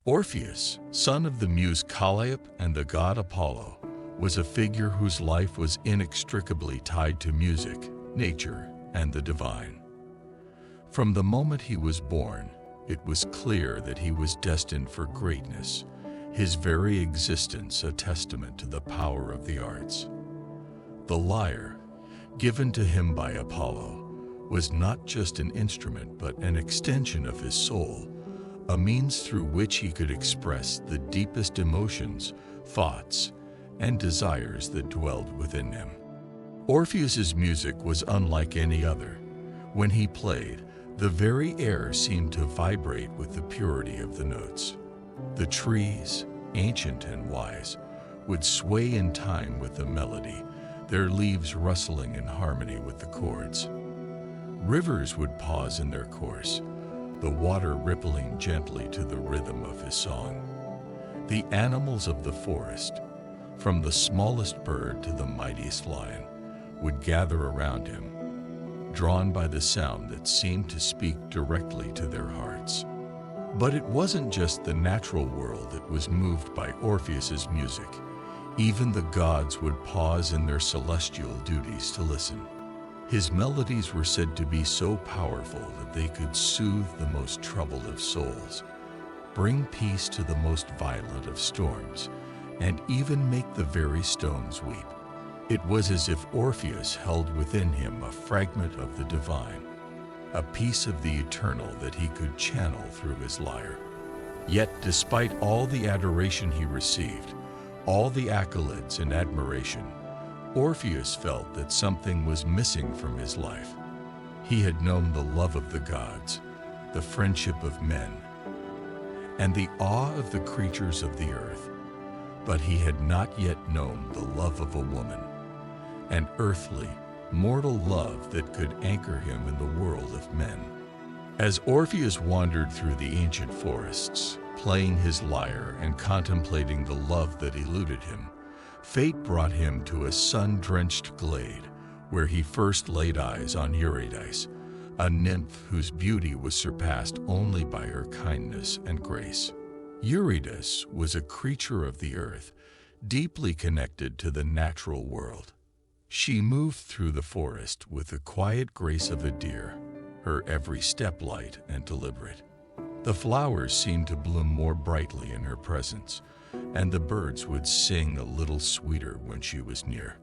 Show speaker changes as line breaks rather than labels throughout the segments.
Orpheus, son of the muse Calliope and the god Apollo, was a figure whose life was inextricably tied to music, nature, and the divine. From the moment he was born, it was clear that he was destined for greatness, his very existence a testament to the power of the arts. The lyre, given to him by Apollo, was not just an instrument but an extension of his soul, a means through which he could express the deepest emotions, thoughts, and desires that dwelled within him. Orpheus's music was unlike any other. When he played, the very air seemed to vibrate with the purity of the notes. The trees, ancient and wise, would sway in time with the melody, their leaves rustling in harmony with the chords. Rivers would pause in their course, the water rippling gently to the rhythm of his song. The animals of the forest, from the smallest bird to the mightiest lion, would gather around him, drawn by the sound that seemed to speak directly to their hearts. But it wasn't just the natural world that was moved by Orpheus's music. Even the gods would pause in their celestial duties to listen. His melodies were said to be so powerful that they could soothe the most troubled of souls, bring peace to the most violent of storms, and even make the very stones weep. It was as if Orpheus held within him a fragment of the divine, a piece of the eternal that he could channel through his lyre. Yet, despite all the adoration he received, all the accolades and admiration, Orpheus felt that something was missing from his life. He had known the love of the gods, the friendship of men, and the awe of the creatures of the earth, but he had not yet known the love of a woman, an earthly, mortal love that could anchor him in the world of men. As Orpheus wandered through the ancient forests, playing his lyre and contemplating the love that eluded him, fate brought him to a sun-drenched glade where he first laid eyes on Eurydice, a nymph whose beauty was surpassed only by her kindness and grace. Eurydice was a creature of the earth, deeply connected to the natural world. She moved through the forest with the quiet grace of a deer, her every step light and deliberate. The flowers seemed to bloom more brightly in her presence, and the birds would sing a little sweeter when she was near.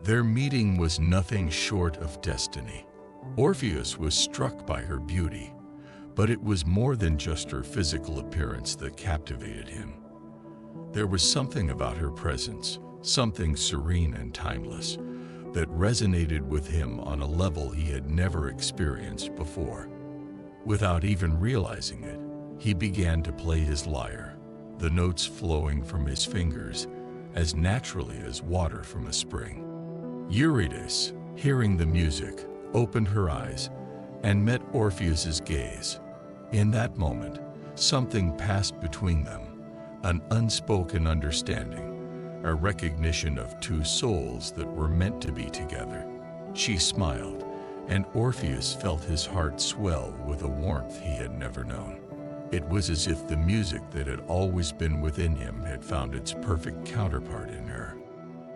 Their meeting was nothing short of destiny. Orpheus was struck by her beauty, but it was more than just her physical appearance that captivated him. There was something about her presence, something serene and timeless, that resonated with him on a level he had never experienced before. Without even realizing it, he began to play his lyre, the notes flowing from his fingers as naturally as water from a spring. Eurydice, hearing the music, opened her eyes and met Orpheus's gaze. In that moment, something passed between them, an unspoken understanding, a recognition of two souls that were meant to be together. She smiled, and Orpheus felt his heart swell with a warmth he had never known. It was as if the music that had always been within him had found its perfect counterpart in her.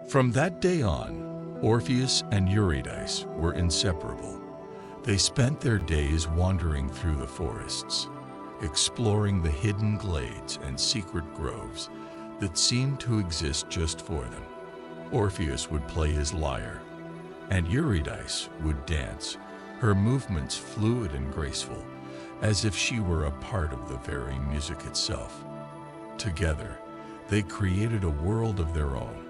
From that day on, Orpheus and Eurydice were inseparable. They spent their days wandering through the forests, exploring the hidden glades and secret groves that seemed to exist just for them. Orpheus would play his lyre, and Eurydice would dance, her movements fluid and graceful, as if she were a part of the very music itself. Together, they created a world of their own,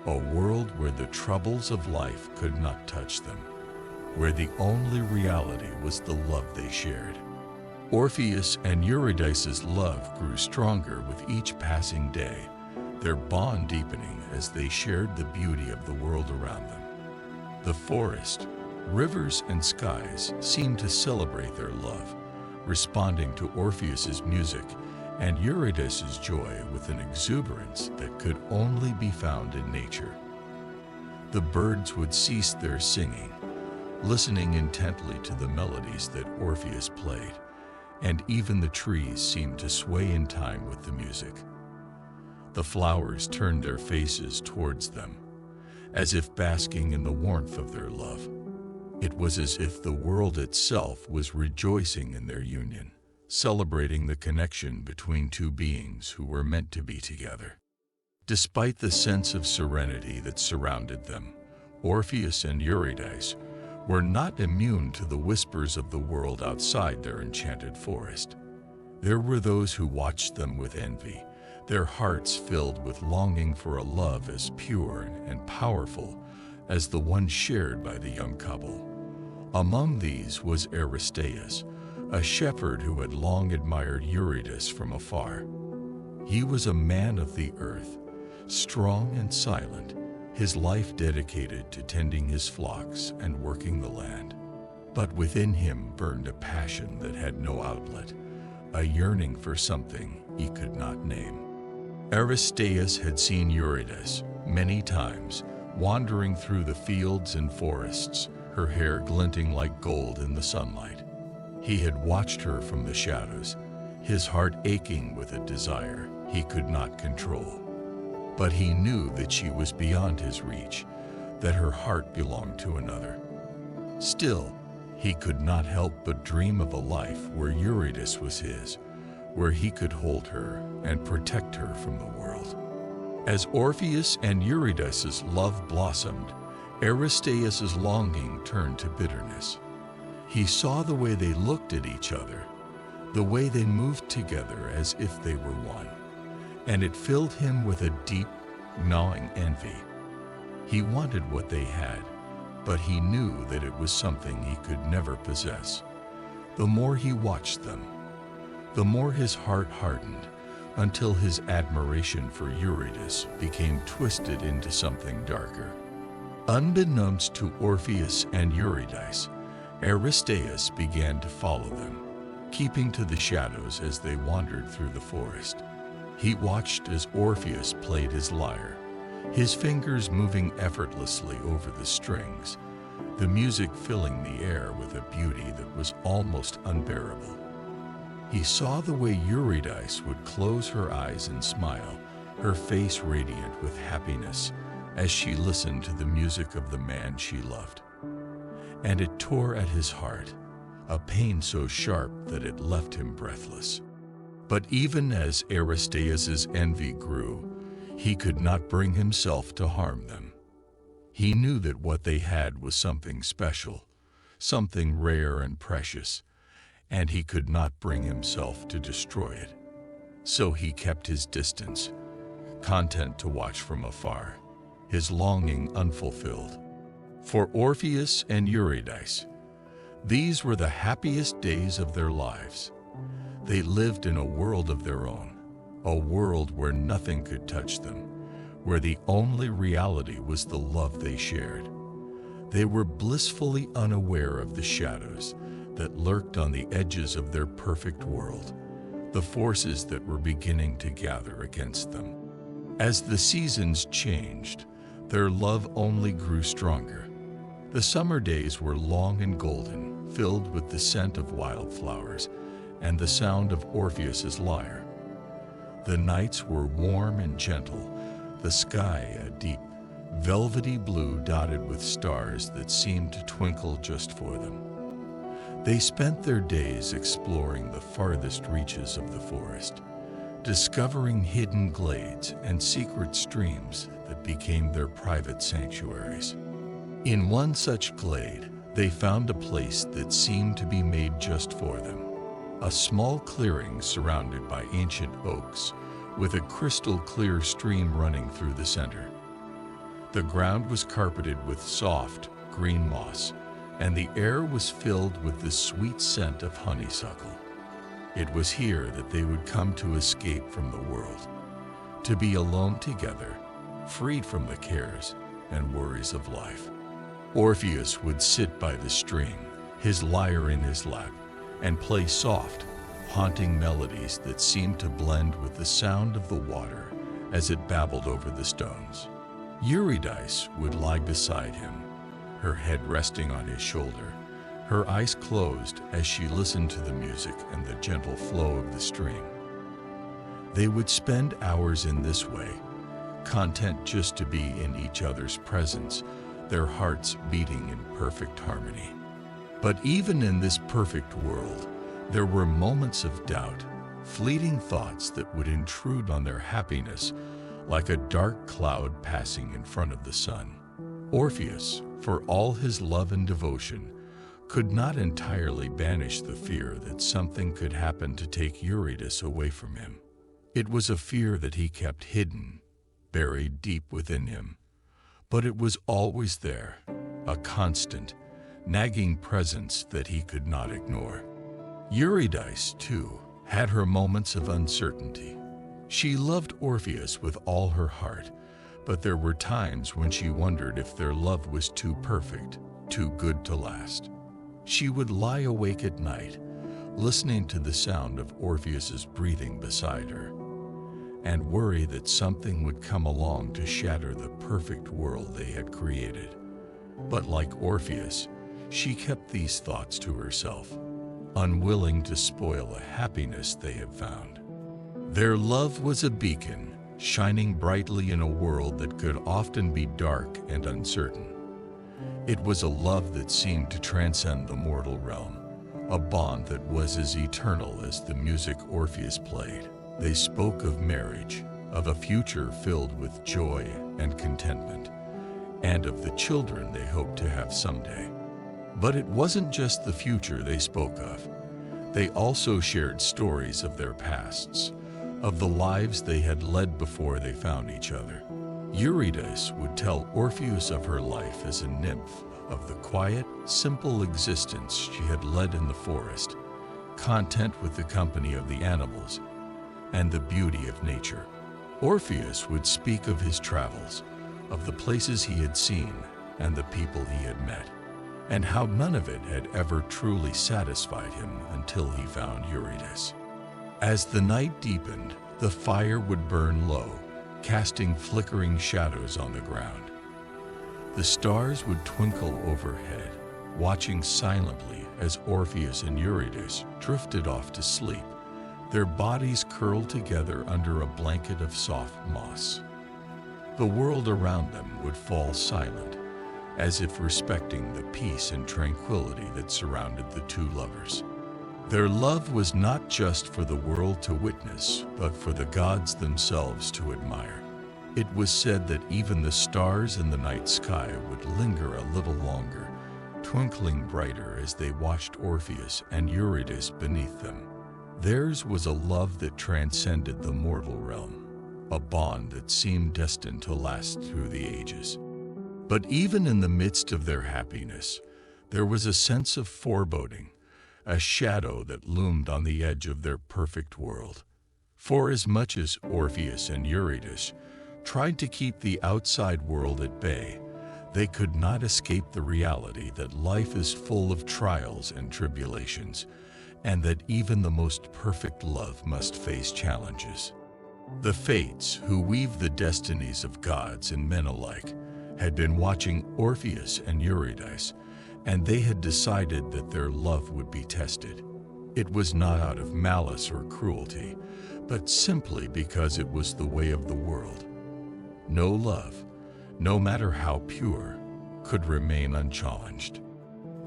a world where the troubles of life could not touch them, where the only reality was the love they shared. Orpheus and Eurydice's love grew stronger with each passing day, their bond deepening as they shared the beauty of the world around them. The forest, rivers, and skies seemed to celebrate their love, responding to Orpheus's music and Eurydice's joy with an exuberance that could only be found in nature. The birds would cease their singing, listening intently to the melodies that Orpheus played, and even the trees seemed to sway in time with the music. The flowers turned their faces towards them, as if basking in the warmth of their love. It was as if the world itself was rejoicing in their union, celebrating the connection between two beings who were meant to be together. Despite the sense of serenity that surrounded them, Orpheus and Eurydice were not immune to the whispers of the world outside their enchanted forest. There were those who watched them with envy, their hearts filled with longing for a love as pure and powerful as the one shared by the young couple. Among these was Aristeus, a shepherd who had long admired Eurydice from afar. He was a man of the earth, strong and silent, his life dedicated to tending his flocks and working the land. But within him burned a passion that had no outlet, a yearning for something he could not name. Aristeus had seen Eurydice many times, wandering through the fields and forests, her hair glinting like gold in the sunlight. He had watched her from the shadows, his heart aching with a desire he could not control. But he knew that she was beyond his reach, that her heart belonged to another. Still, he could not help but dream of a life where Eurydice was his, where he could hold her and protect her from the world. As Orpheus and Eurydice's love blossomed, Aristeus's longing turned to bitterness. He saw the way they looked at each other, the way they moved together as if they were one, and it filled him with a deep, gnawing envy. He wanted what they had, but he knew that it was something he could never possess. The more he watched them, the more his heart hardened, until his admiration for Eurydice became twisted into something darker. Unbeknownst to Orpheus and Eurydice, Aristeus began to follow them, keeping to the shadows as they wandered through the forest. He watched as Orpheus played his lyre, his fingers moving effortlessly over the strings, the music filling the air with a beauty that was almost unbearable. He saw the way Eurydice would close her eyes and smile, her face radiant with happiness as she listened to the music of the man she loved. And it tore at his heart, a pain so sharp that it left him breathless. But even as Aristeus's envy grew, he could not bring himself to harm them. He knew that what they had was something special, something rare and precious, and he could not bring himself to destroy it. So he kept his distance, content to watch from afar, his longing unfulfilled. For Orpheus and Eurydice, these were the happiest days of their lives. They lived in a world of their own, a world where nothing could touch them, where the only reality was the love they shared. They were blissfully unaware of the shadows that lurked on the edges of their perfect world, the forces that were beginning to gather against them. As the seasons changed, their love only grew stronger. The summer days were long and golden, filled with the scent of wildflowers and the sound of Orpheus's lyre. The nights were warm and gentle, the sky a deep, velvety blue dotted with stars that seemed to twinkle just for them. They spent their days exploring the farthest reaches of the forest, discovering hidden glades and secret streams that became their private sanctuaries. In one such glade, they found a place that seemed to be made just for them, a small clearing surrounded by ancient oaks, with a crystal-clear stream running through the center. The ground was carpeted with soft, green moss, and the air was filled with the sweet scent of honeysuckle. It was here that they would come to escape from the world, to be alone together, freed from the cares and worries of life. Orpheus would sit by the stream, his lyre in his lap, and play soft, haunting melodies that seemed to blend with the sound of the water as it babbled over the stones. Eurydice would lie beside him, her head resting on his shoulder, Her eyes closed as she listened to the music and the gentle flow of the stream. They would spend hours in this way, content just to be in each other's presence, their hearts beating in perfect harmony. But even in this perfect world, there were moments of doubt, fleeting thoughts that would intrude on their happiness like a dark cloud passing in front of the sun. Orpheus, for all his love and devotion, could not entirely banish the fear that something could happen to take Eurydice away from him. It was a fear that he kept hidden, buried deep within him, but it was always there, a constant, nagging presence that he could not ignore. Eurydice, too, had her moments of uncertainty. She loved Orpheus with all her heart, but there were times when she wondered if their love was too perfect, too good to last. She would lie awake at night, listening to the sound of Orpheus's breathing beside her, and worry that something would come along to shatter the perfect world they had created. But like Orpheus, she kept these thoughts to herself, unwilling to spoil a happiness they had found. Their love was a beacon, shining brightly in a world that could often be dark and uncertain. It was a love that seemed to transcend the mortal realm, a bond that was as eternal as the music Orpheus played. They spoke of marriage, of a future filled with joy and contentment, and of the children they hoped to have someday. But it wasn't just the future they spoke of. They also shared stories of their pasts, of the lives they had led before they found each other. Eurydice would tell Orpheus of her life as a nymph, of the quiet, simple existence she had led in the forest, content with the company of the animals and the beauty of nature. Orpheus would speak of his travels, of the places he had seen and the people he had met, and how none of it had ever truly satisfied him until he found Eurydice. As the night deepened, the fire would burn low, casting flickering shadows on the ground. The stars would twinkle overhead, watching silently as Orpheus and Eurydice drifted off to sleep, their bodies curled together under a blanket of soft moss. The world around them would fall silent, as if respecting the peace and tranquility that surrounded the two lovers. Their love was not just for the world to witness, but for the gods themselves to admire. It was said that even the stars in the night sky would linger a little longer, twinkling brighter as they watched Orpheus and Eurydice beneath them. Theirs was a love that transcended the mortal realm, a bond that seemed destined to last through the ages. But even in the midst of their happiness, there was a sense of foreboding, a shadow that loomed on the edge of their perfect world. For as much as Orpheus and Eurydice tried to keep the outside world at bay, they could not escape the reality that life is full of trials and tribulations, and that even the most perfect love must face challenges. The fates, who weave the destinies of gods and men alike, had been watching Orpheus and Eurydice, and they had decided that their love would be tested. It was not out of malice or cruelty, but simply because it was the way of the world. No love, no matter how pure, could remain unchallenged.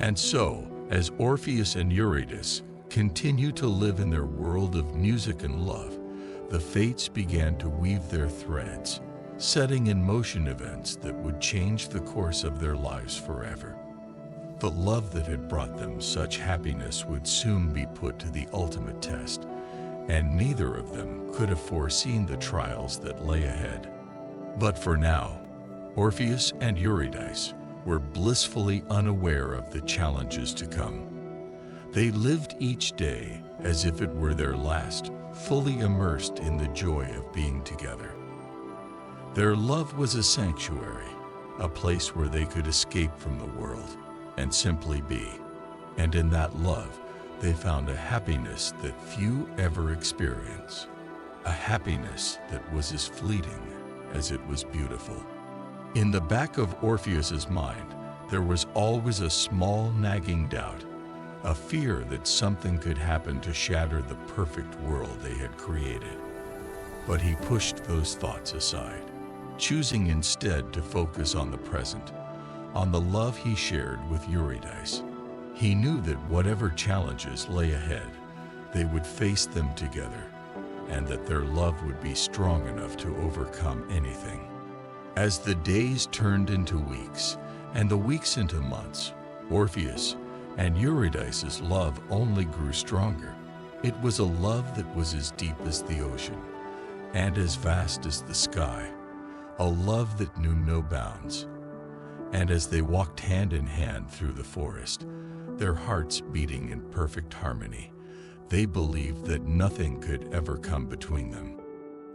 And so, as Orpheus and Eurydice continued to live in their world of music and love, the fates began to weave their threads, setting in motion events that would change the course of their lives forever. The love that had brought them such happiness would soon be put to the ultimate test, and neither of them could have foreseen the trials that lay ahead. But for now, Orpheus and Eurydice were blissfully unaware of the challenges to come. They lived each day as if it were their last, fully immersed in the joy of being together. Their love was a sanctuary, a place where they could escape from the world and simply be. And in that love, they found a happiness that few ever experience, a happiness that was as fleeting as it was beautiful. In the back of Orpheus's mind, there was always a small nagging doubt, a fear that something could happen to shatter the perfect world they had created. But he pushed those thoughts aside, choosing instead to focus on the present, on the love he shared with Eurydice. He knew that whatever challenges lay ahead, they would face them together, and that their love would be strong enough to overcome anything. As the days turned into weeks, and the weeks into months, Orpheus and Eurydice's love only grew stronger. It was a love that was as deep as the ocean, and as vast as the sky, a love that knew no bounds. And as they walked hand in hand through the forest, their hearts beating in perfect harmony, they believed that nothing could ever come between them.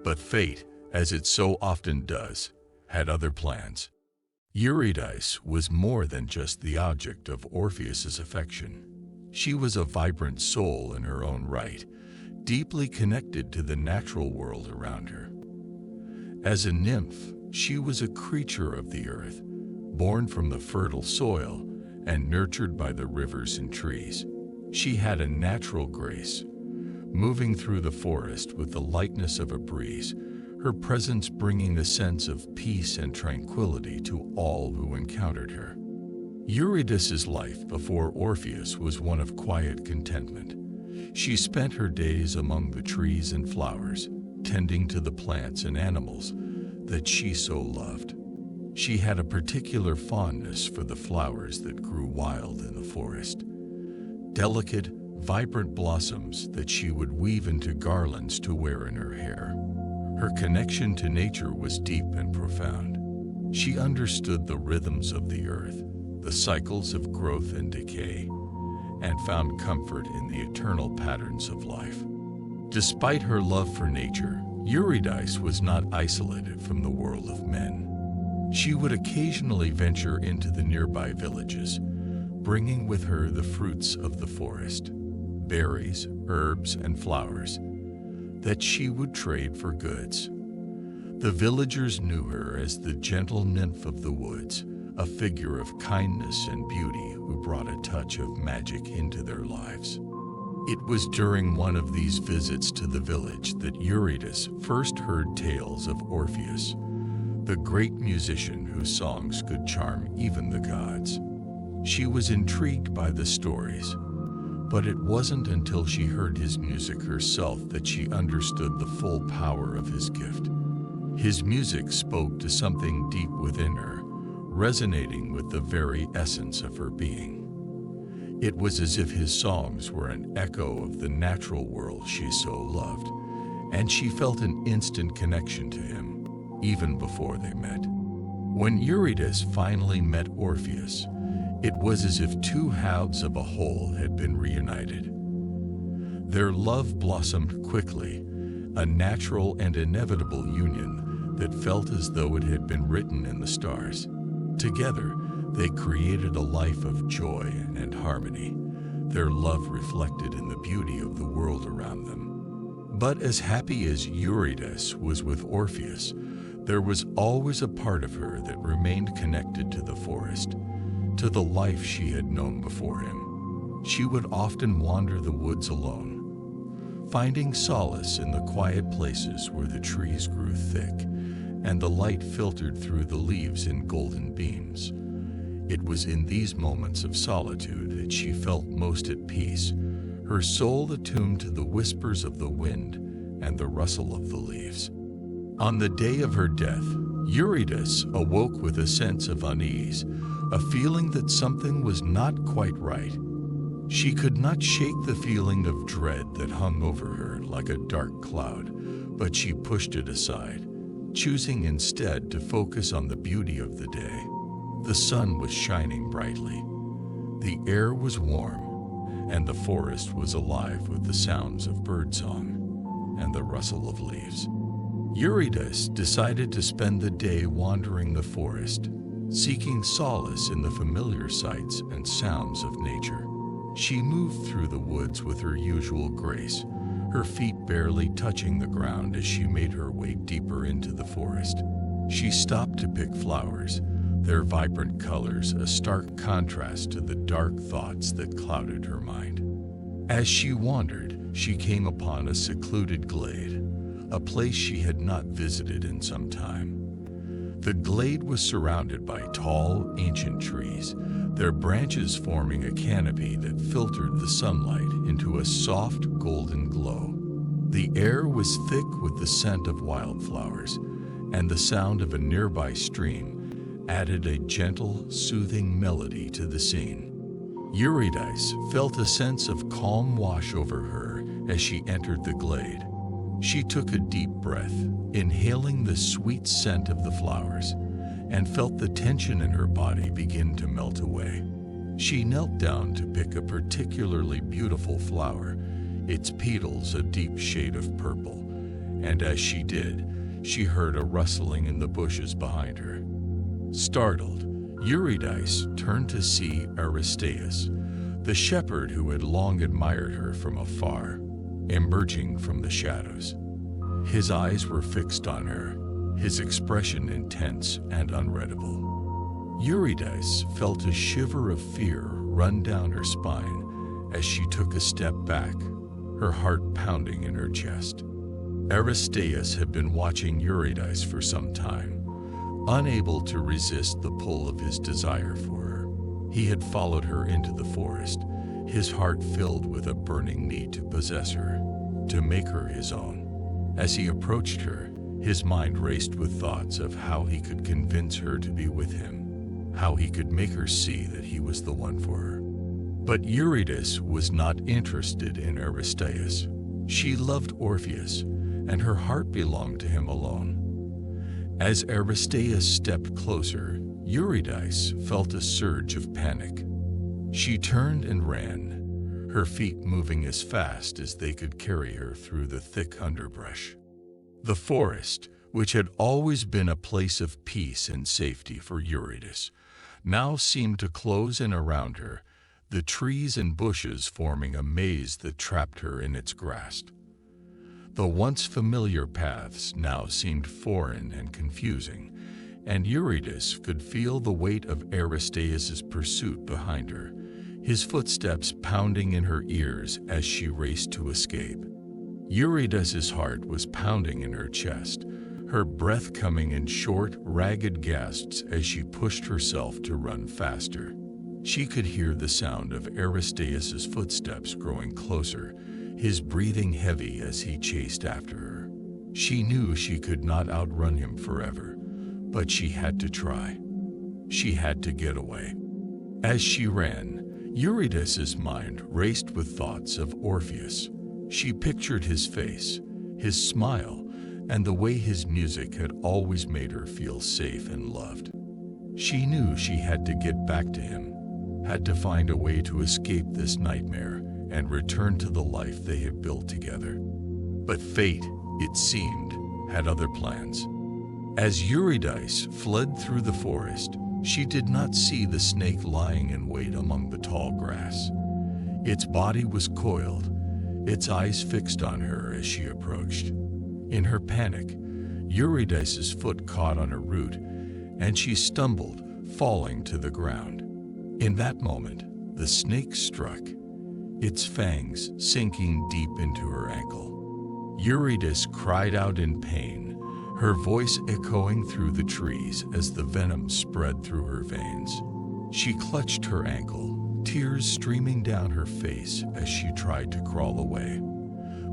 But fate, as it so often does, had other plans. Eurydice was more than just the object of Orpheus's affection. She was a vibrant soul in her own right, deeply connected to the natural world around her. As a nymph, she was a creature of the earth, born from the fertile soil and nurtured by the rivers and trees. She had a natural grace, moving through the forest with the lightness of a breeze, her presence bringing a sense of peace and tranquility to all who encountered her. Eurydice's life before Orpheus was one of quiet contentment. She spent her days among the trees and flowers, tending to the plants and animals that she so loved. She had a particular fondness for the flowers that grew wild in the forest, delicate, vibrant blossoms that she would weave into garlands to wear in her hair. Her connection to nature was deep and profound. She understood the rhythms of the earth, the cycles of growth and decay, and found comfort in the eternal patterns of life. Despite her love for nature, Eurydice was not isolated from the world of men. She would occasionally venture into the nearby villages, bringing with her the fruits of the forest, berries, herbs, and flowers, that she would trade for goods. The villagers knew her as the gentle nymph of the woods, a figure of kindness and beauty who brought a touch of magic into their lives. It was during one of these visits to the village that Eurydice first heard tales of Orpheus, the great musician whose songs could charm even the gods. She was intrigued by the stories, but it wasn't until she heard his music herself that she understood the full power of his gift. His music spoke to something deep within her, resonating with the very essence of her being. It was as if his songs were an echo of the natural world she so loved, and she felt an instant connection to him, even before they met. When Eurydice finally met Orpheus, it was as if two halves of a whole had been reunited. Their love blossomed quickly, a natural and inevitable union that felt as though it had been written in the stars. Together, they created a life of joy and harmony, their love reflected in the beauty of the world around them. But as happy as Eurydice was with Orpheus, there was always a part of her that remained connected to the forest, to the life she had known before him. She would often wander the woods alone, finding solace in the quiet places where the trees grew thick and the light filtered through the leaves in golden beams. It was in these moments of solitude that she felt most at peace, her soul attuned to the whispers of the wind and the rustle of the leaves. On the day of her death, Eurydice awoke with a sense of unease, a feeling that something was not quite right. She could not shake the feeling of dread that hung over her like a dark cloud, but she pushed it aside, choosing instead to focus on the beauty of the day. The sun was shining brightly, the air was warm, and the forest was alive with the sounds of birdsong and the rustle of leaves. Eurydice decided to spend the day wandering the forest, seeking solace in the familiar sights and sounds of nature. She moved through the woods with her usual grace, her feet barely touching the ground as she made her way deeper into the forest. She stopped to pick flowers, their vibrant colors a stark contrast to the dark thoughts that clouded her mind. As she wandered, she came upon a secluded glade, a place she had not visited in some time. The glade was surrounded by tall, ancient trees, their branches forming a canopy that filtered the sunlight into a soft, golden glow. The air was thick with the scent of wildflowers, and the sound of a nearby stream added a gentle, soothing melody to the scene. Eurydice felt a sense of calm wash over her as she entered the glade. She took a deep breath, inhaling the sweet scent of the flowers, and felt the tension in her body begin to melt away. She knelt down to pick a particularly beautiful flower, its petals a deep shade of purple, and as she did, she heard a rustling in the bushes behind her. Startled, Eurydice turned to see Aristaeus, the shepherd who had long admired her from afar, emerging from the shadows. His eyes were fixed on her, his expression intense and unreadable. Eurydice felt a shiver of fear run down her spine as she took a step back, her heart pounding in her chest. Aristaeus had been watching Eurydice for some time, unable to resist the pull of his desire for her. He had followed her into the forest, his heart filled with a burning need to possess her, to make her his own. As he approached her, his mind raced with thoughts of how he could convince her to be with him, how he could make her see that he was the one for her. But Eurydice was not interested in Aristaeus. She loved Orpheus, and her heart belonged to him alone. As Aristaeus stepped closer, Eurydice felt a surge of panic. She turned and ran, her feet moving as fast as they could carry her through the thick underbrush. The forest, which had always been a place of peace and safety for Eurydice, now seemed to close in around her, the trees and bushes forming a maze that trapped her in its grasp. The once familiar paths now seemed foreign and confusing, and Eurydice could feel the weight of Aristaeus' pursuit behind her, his footsteps pounding in her ears as she raced to escape. Eurydice's heart was pounding in her chest, her breath coming in short, ragged gasps as she pushed herself to run faster. She could hear the sound of Aristaeus' footsteps growing closer, his breathing heavy as he chased after her. She knew she could not outrun him forever, but she had to try. She had to get away. As she ran, Eurydice's mind raced with thoughts of Orpheus. She pictured his face, his smile, and the way his music had always made her feel safe and loved. She knew she had to get back to him, had to find a way to escape this nightmare and return to the life they had built together. But fate, it seemed, had other plans. As Eurydice fled through the forest, she did not see the snake lying in wait among the tall grass. Its body was coiled, its eyes fixed on her as she approached. In her panic, Eurydice's foot caught on a root, and she stumbled, falling to the ground. In that moment, the snake struck, its fangs sinking deep into her ankle. Eurydice cried out in pain, her voice echoing through the trees as the venom spread through her veins. She clutched her ankle, tears streaming down her face as she tried to crawl away.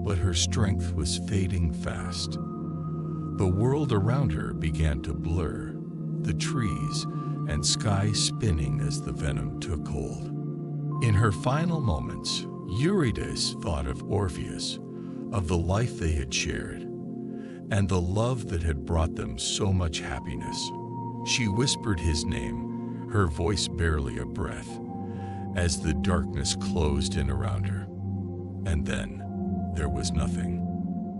But her strength was fading fast. The world around her began to blur, the trees and sky spinning as the venom took hold. In her final moments, Eurydice thought of Orpheus, of the life they had shared, and the love that had brought them so much happiness. She whispered his name, her voice barely a breath, as the darkness closed in around her. And then there was nothing.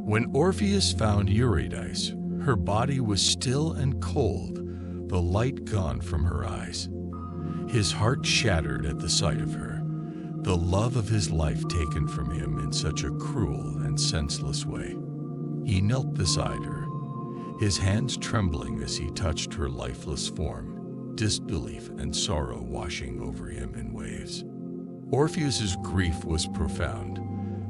When Orpheus found Eurydice, her body was still and cold, the light gone from her eyes. His heart shattered at the sight of her, the love of his life taken from him in such a cruel and senseless way. He knelt beside her, his hands trembling as he touched her lifeless form, disbelief and sorrow washing over him in waves. Orpheus's grief was profound,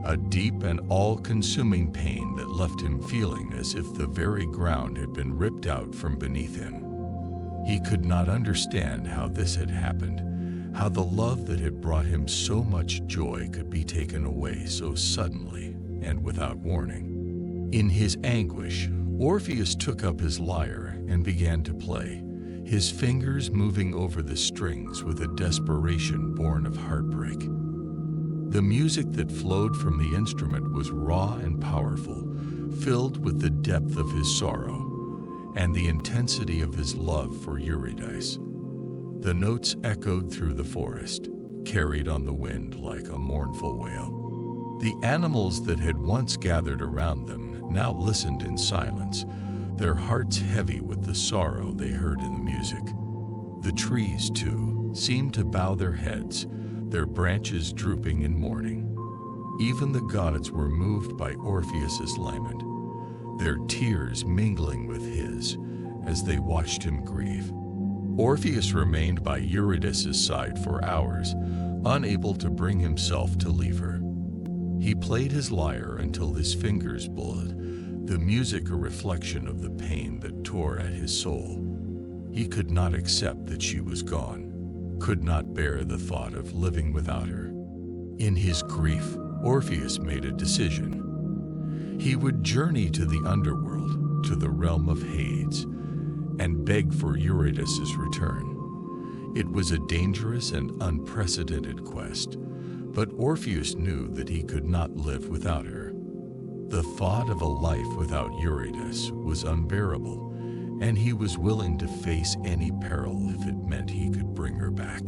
a deep and all-consuming pain that left him feeling as if the very ground had been ripped out from beneath him. He could not understand how this had happened, how the love that had brought him so much joy could be taken away so suddenly and without warning. In his anguish, Orpheus took up his lyre and began to play, his fingers moving over the strings with a desperation born of heartbreak. The music that flowed from the instrument was raw and powerful, filled with the depth of his sorrow and the intensity of his love for Eurydice. The notes echoed through the forest, carried on the wind like a mournful wail. The animals that had once gathered around them now listened in silence, their hearts heavy with the sorrow they heard in the music. The trees, too, seemed to bow their heads, their branches drooping in mourning. Even the gods were moved by Orpheus's lament, their tears mingling with his as they watched him grieve. Orpheus remained by Eurydice's side for hours, unable to bring himself to leave her. He played his lyre until his fingers bled, the music a reflection of the pain that tore at his soul. He could not accept that she was gone, could not bear the thought of living without her. In his grief, Orpheus made a decision. He would journey to the underworld, to the realm of Hades, and beg for Eurydice's return. It was a dangerous and unprecedented quest, but Orpheus knew that he could not live without her. The thought of a life without Eurydice was unbearable, and he was willing to face any peril if it meant he could bring her back.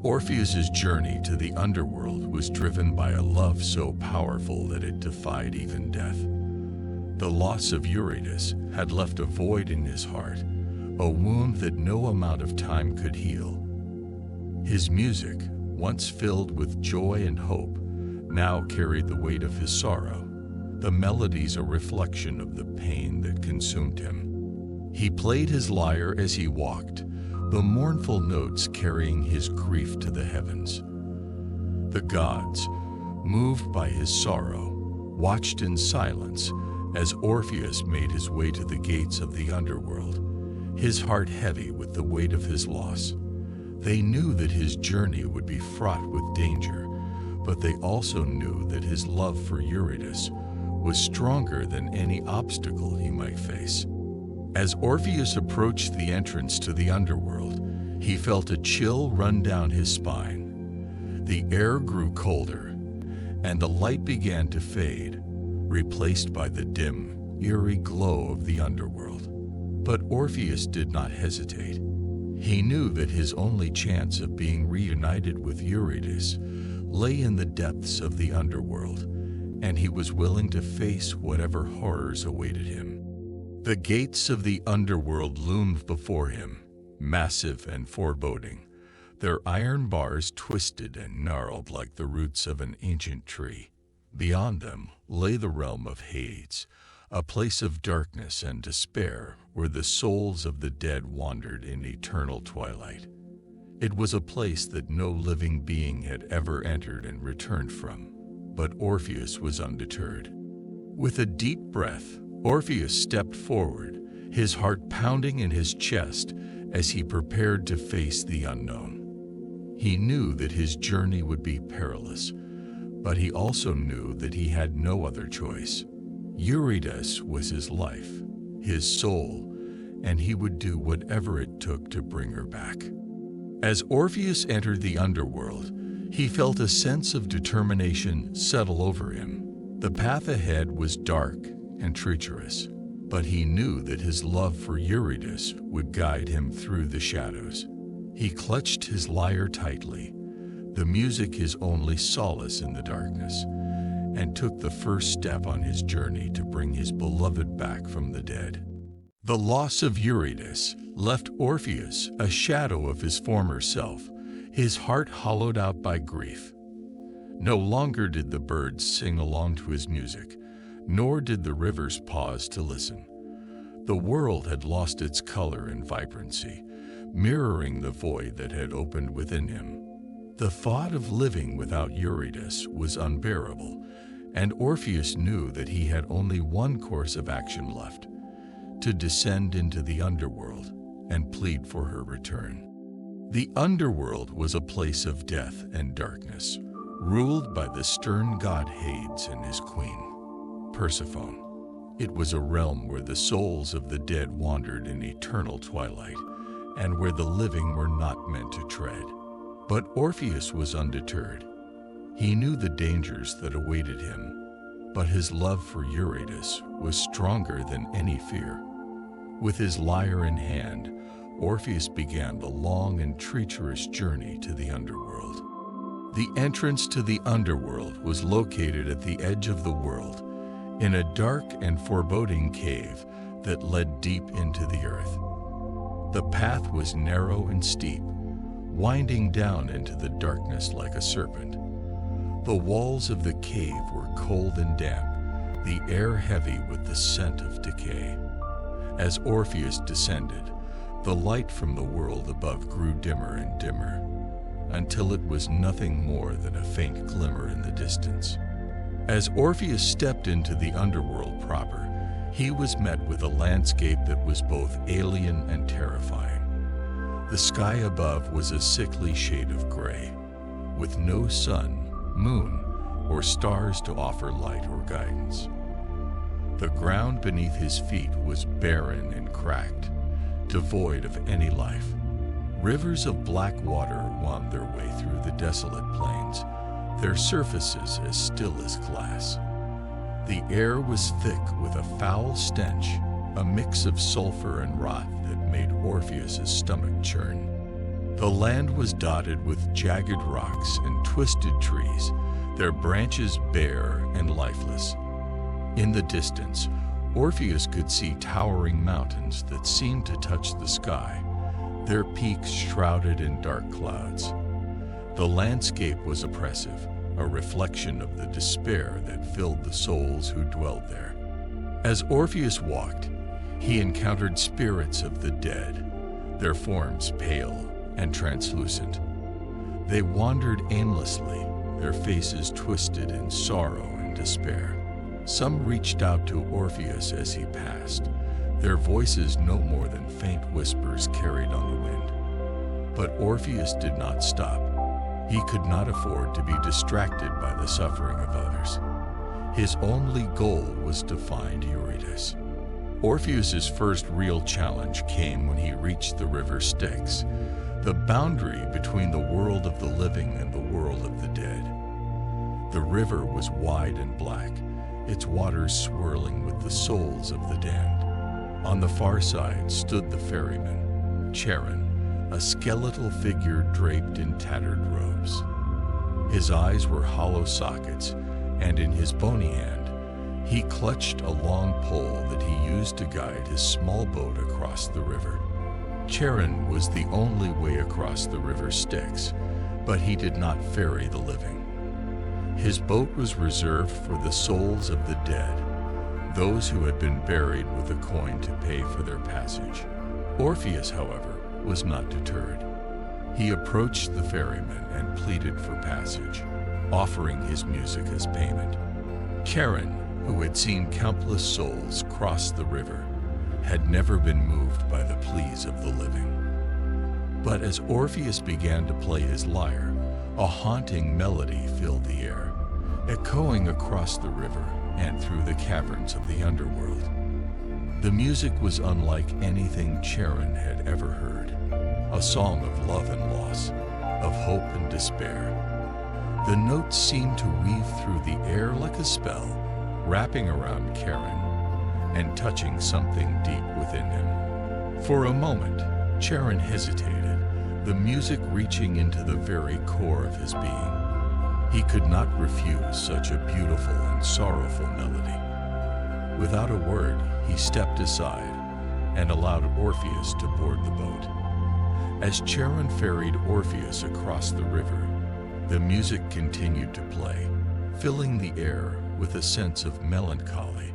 Orpheus's journey to the underworld was driven by a love so powerful that it defied even death. The loss of Eurydice had left a void in his heart, a wound that no amount of time could heal. His music, once filled with joy and hope, now carried the weight of his sorrow, the melodies a reflection of the pain that consumed him. He played his lyre as he walked, the mournful notes carrying his grief to the heavens. The gods, moved by his sorrow, watched in silence as Orpheus made his way to the gates of the underworld, his heart heavy with the weight of his loss. They knew that his journey would be fraught with danger, but they also knew that his love for Eurydice was stronger than any obstacle he might face. As Orpheus approached the entrance to the underworld, he felt a chill run down his spine. The air grew colder, and the light began to fade, replaced by the dim, eerie glow of the underworld. But Orpheus did not hesitate. He knew that his only chance of being reunited with Eurydice lay in the depths of the underworld, and he was willing to face whatever horrors awaited him. The gates of the underworld loomed before him, massive and foreboding, their iron bars twisted and gnarled like the roots of an ancient tree. Beyond them lay the realm of Hades, a place of darkness and despair where the souls of the dead wandered in eternal twilight. It was a place that no living being had ever entered and returned from, but Orpheus was undeterred. With a deep breath, Orpheus stepped forward, his heart pounding in his chest as he prepared to face the unknown. He knew that his journey would be perilous, but he also knew that he had no other choice. Eurydice was his life, his soul, and he would do whatever it took to bring her back. As Orpheus entered the underworld, he felt a sense of determination settle over him. The path ahead was dark and treacherous, but he knew that his love for Eurydice would guide him through the shadows. He clutched his lyre tightly, the music his only solace in the darkness, and took the first step on his journey to bring his beloved back from the dead. The loss of Eurydice left Orpheus a shadow of his former self, his heart hollowed out by grief. No longer did the birds sing along to his music, nor did the rivers pause to listen. The world had lost its color and vibrancy, mirroring the void that had opened within him. The thought of living without Eurydice was unbearable, and Orpheus knew that he had only one course of action left: to descend into the underworld and plead for her return. The underworld was a place of death and darkness, ruled by the stern god Hades and his queen, Persephone. It was a realm where the souls of the dead wandered in eternal twilight, and where the living were not meant to tread. But Orpheus was undeterred. He knew the dangers that awaited him, but his love for Eurydice was stronger than any fear. With his lyre in hand, Orpheus began the long and treacherous journey to the underworld. The entrance to the underworld was located at the edge of the world, in a dark and foreboding cave that led deep into the earth. The path was narrow and steep, winding down into the darkness like a serpent. The walls of the cave were cold and damp, the air heavy with the scent of decay. As Orpheus descended, the light from the world above grew dimmer and dimmer, until it was nothing more than a faint glimmer in the distance. As Orpheus stepped into the underworld proper, he was met with a landscape that was both alien and terrifying. The sky above was a sickly shade of gray, with no sun, moon, or stars to offer light or guidance. The ground beneath his feet was barren and cracked, devoid of any life. Rivers of black water wound their way through the desolate plains, their surfaces as still as glass. The air was thick with a foul stench, a mix of sulfur and rot that made Orpheus's stomach churn. The land was dotted with jagged rocks and twisted trees, their branches bare and lifeless. In the distance, Orpheus could see towering mountains that seemed to touch the sky, their peaks shrouded in dark clouds. The landscape was oppressive, a reflection of the despair that filled the souls who dwelled there. As Orpheus walked, he encountered spirits of the dead, their forms pale and translucent. They wandered aimlessly, their faces twisted in sorrow and despair. Some reached out to Orpheus as he passed, their voices no more than faint whispers carried on the wind. But Orpheus did not stop. He could not afford to be distracted by the suffering of others. His only goal was to find Eurydice. Orpheus's first real challenge came when he reached the river Styx, the boundary between the world of the living and the world of the dead. The river was wide and black, its waters swirling with the souls of the damned. On the far side stood the ferryman, Charon, a skeletal figure draped in tattered robes. His eyes were hollow sockets, and in his bony hand, he clutched a long pole that he used to guide his small boat across the river. Charon was the only way across the river Styx, but he did not ferry the living. His boat was reserved for the souls of the dead, those who had been buried with a coin to pay for their passage. Orpheus, however, was not deterred. He approached the ferryman and pleaded for passage, offering his music as payment. Charon, who had seen countless souls cross the river, had never been moved by the pleas of the living. But as Orpheus began to play his lyre, a haunting melody filled the air, echoing across the river and through the caverns of the underworld. The music was unlike anything Charon had ever heard, a song of love and loss, of hope and despair. The notes seemed to weave through the air like a spell, wrapping around Charon and touching something deep within him. For a moment, Charon hesitated, the music reaching into the very core of his being. He could not refuse such a beautiful and sorrowful melody. Without a word, he stepped aside and allowed Orpheus to board the boat. As Charon ferried Orpheus across the river, the music continued to play, filling the air with a sense of melancholy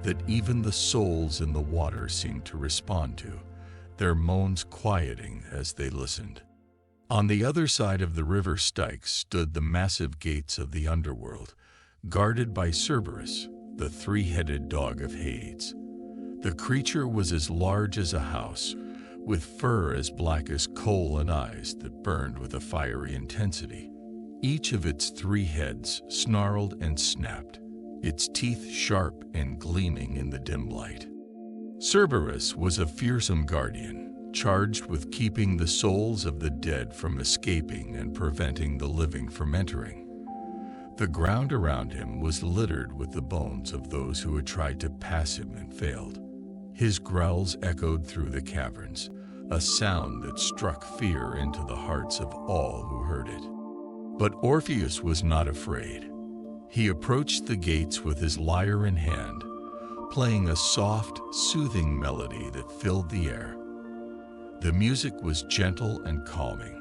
that even the souls in the water seemed to respond to, their moans quieting as they listened. On the other side of the river Styx stood the massive gates of the underworld, guarded by Cerberus, the three-headed dog of Hades. The creature was as large as a house, with fur as black as coal and eyes that burned with a fiery intensity. Each of its three heads snarled and snapped, its teeth sharp and gleaming in the dim light. Cerberus was a fearsome guardian, charged with keeping the souls of the dead from escaping and preventing the living from entering. The ground around him was littered with the bones of those who had tried to pass him and failed. His growls echoed through the caverns, a sound that struck fear into the hearts of all who heard it. But Orpheus was not afraid. He approached the gates with his lyre in hand, playing a soft, soothing melody that filled the air. The music was gentle and calming,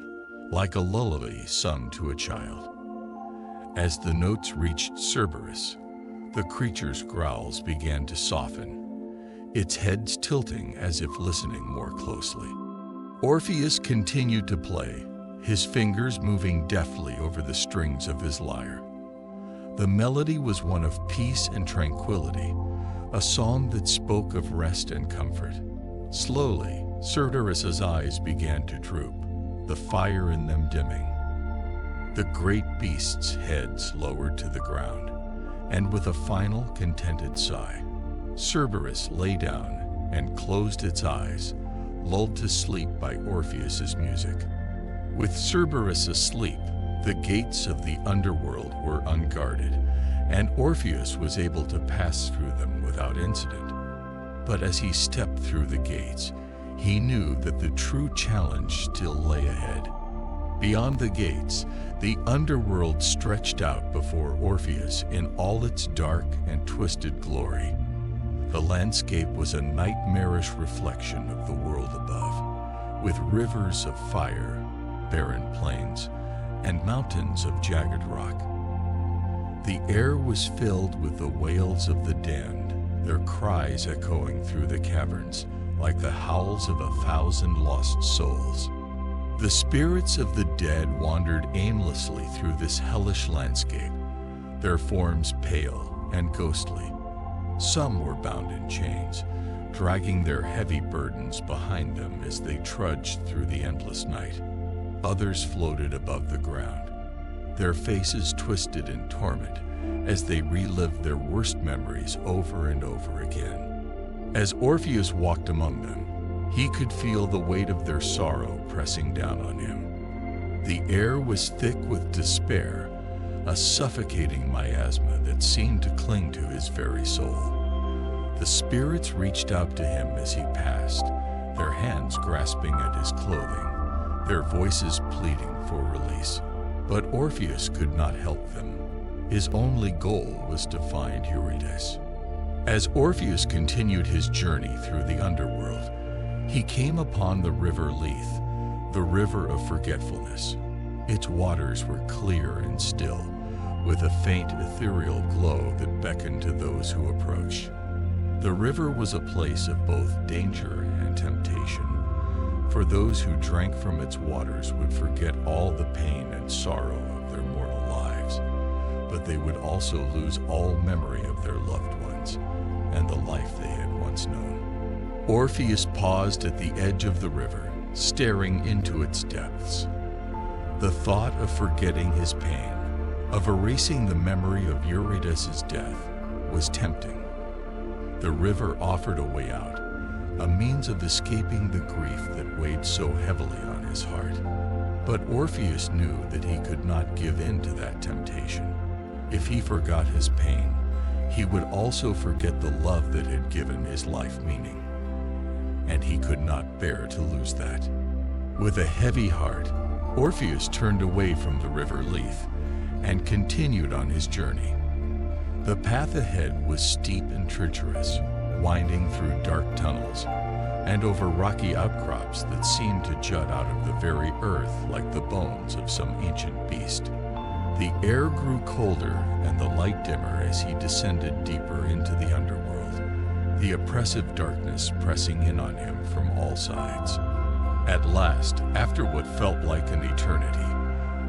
like a lullaby sung to a child. As the notes reached Cerberus, the creature's growls began to soften, its heads tilting as if listening more closely. Orpheus continued to play, his fingers moving deftly over the strings of his lyre. The melody was one of peace and tranquility, a song that spoke of rest and comfort. Slowly, Cerberus's eyes began to droop, the fire in them dimming. The great beast's heads lowered to the ground, and with a final contented sigh, Cerberus lay down and closed its eyes, lulled to sleep by Orpheus's music. With Cerberus asleep, the gates of the underworld were unguarded, and Orpheus was able to pass through them without incident. But as he stepped through the gates, he knew that the true challenge still lay ahead. Beyond the gates, the underworld stretched out before Orpheus in all its dark and twisted glory. The landscape was a nightmarish reflection of the world above, with rivers of fire, barren plains, and mountains of jagged rock. The air was filled with the wails of the damned, their cries echoing through the caverns like the howls of 1,000 lost souls. The spirits of the dead wandered aimlessly through this hellish landscape, their forms pale and ghostly. Some were bound in chains, dragging their heavy burdens behind them as they trudged through the endless night. Others floated above the ground, their faces twisted in torment as they relived their worst memories over and over again. As Orpheus walked among them, he could feel the weight of their sorrow pressing down on him. The air was thick with despair, a suffocating miasma that seemed to cling to his very soul. The spirits reached out to him as he passed, their hands grasping at his clothing, their voices pleading for release. But Orpheus could not help them. His only goal was to find Eurydice. As Orpheus continued his journey through the underworld, he came upon the river Lethe, the river of forgetfulness. Its waters were clear and still, with a faint ethereal glow that beckoned to those who approached. The river was a place of both danger and temptation, for those who drank from its waters would forget all the pain and sorrow of their mortal lives, but they would also lose all memory of their loved ones and the life they had once known. Orpheus paused at the edge of the river, staring into its depths. The thought of forgetting his pain, of erasing the memory of Eurydice's death, was tempting. The river offered a way out, a means of escaping the grief that weighed so heavily on his heart. But Orpheus knew that he could not give in to that temptation. If he forgot his pain, he would also forget the love that had given his life meaning. And he could not bear to lose that. With a heavy heart, Orpheus turned away from the river Lethe and continued on his journey. The path ahead was steep and treacherous, winding through dark tunnels and over rocky outcrops that seemed to jut out of the very earth like the bones of some ancient beast. The air grew colder and the light dimmer as he descended deeper into the underworld. the oppressive darkness pressing in on him from all sides. At last, after what felt like an eternity,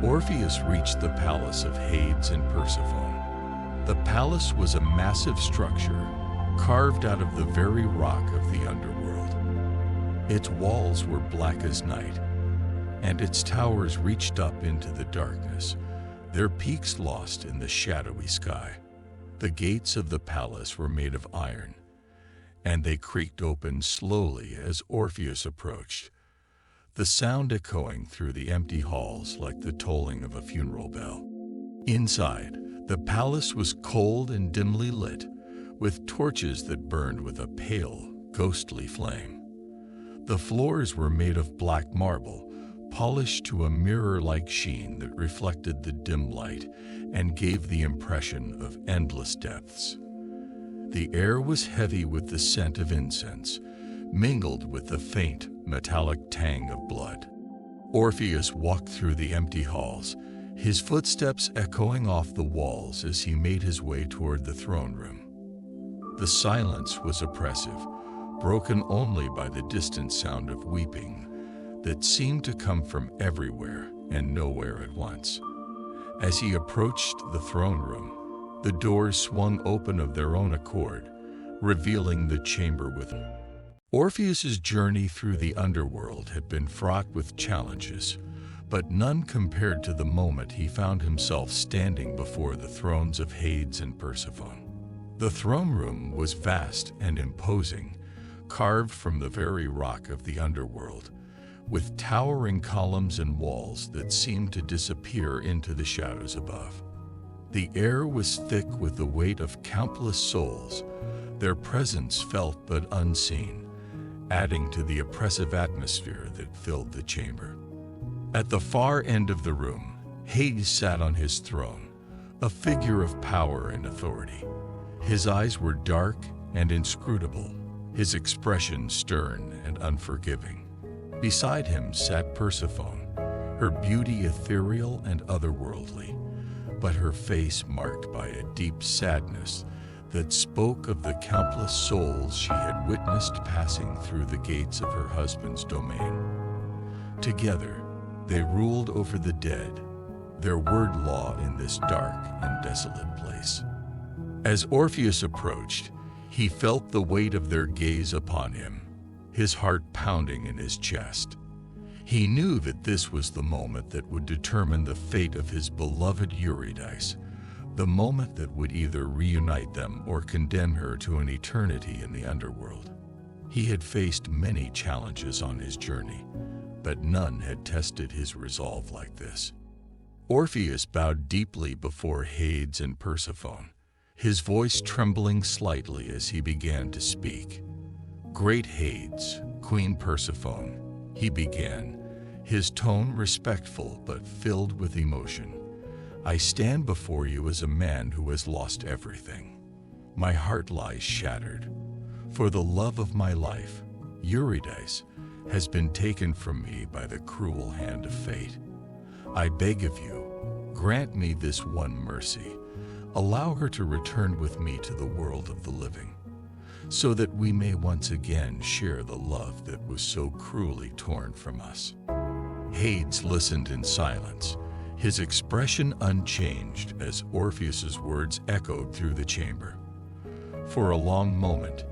Orpheus reached the palace of Hades and Persephone. The palace was a massive structure carved out of the very rock of the underworld. Its walls were black as night, and its towers reached up into the darkness, their peaks lost in the shadowy sky. The gates of the palace were made of iron, and they creaked open slowly as Orpheus approached, the sound echoing through the empty halls like the tolling of a funeral bell. Inside, the palace was cold and dimly lit, with torches that burned with a pale, ghostly flame. The floors were made of black marble, polished to a mirror-like sheen that reflected the dim light and gave the impression of endless depths. The air was heavy with the scent of incense, mingled with the faint, metallic tang of blood. Orpheus walked through the empty halls, his footsteps echoing off the walls as he made his way toward the throne room. The silence was oppressive, broken only by the distant sound of weeping that seemed to come from everywhere and nowhere at once. As he approached the throne room, the doors swung open of their own accord, revealing the chamber within. Orpheus's journey through the underworld had been fraught with challenges, but none compared to the moment he found himself standing before the thrones of Hades and Persephone. The throne room was vast and imposing, carved from the very rock of the underworld, with towering columns and walls that seemed to disappear into the shadows above. The air was thick with the weight of countless souls, their presence felt but unseen, adding to the oppressive atmosphere that filled the chamber. At the far end of the room, Hades sat on his throne, a figure of power and authority. His eyes were dark and inscrutable, his expression stern and unforgiving. Beside him sat Persephone, her beauty ethereal and otherworldly, but her face marked by a deep sadness that spoke of the countless souls she had witnessed passing through the gates of her husband's domain. Together, they ruled over the dead, their word law in this dark and desolate place. As Orpheus approached, he felt the weight of their gaze upon him, his heart pounding in his chest. He knew that this was the moment that would determine the fate of his beloved Eurydice, the moment that would either reunite them or condemn her to an eternity in the underworld. He had faced many challenges on his journey, but none had tested his resolve like this. Orpheus bowed deeply before Hades and Persephone, his voice trembling slightly as he began to speak. "Great Hades, Queen Persephone," he began, his tone respectful but filled with emotion. "I stand before you as a man who has lost everything. My heart lies shattered. For the love of my life, Eurydice, has been taken from me by the cruel hand of fate. I beg of you, grant me this one mercy. Allow her to return with me to the world of the living, so that we may once again share the love that was so cruelly torn from us." Hades listened in silence, his expression unchanged as Orpheus's words echoed through the chamber. For a long moment,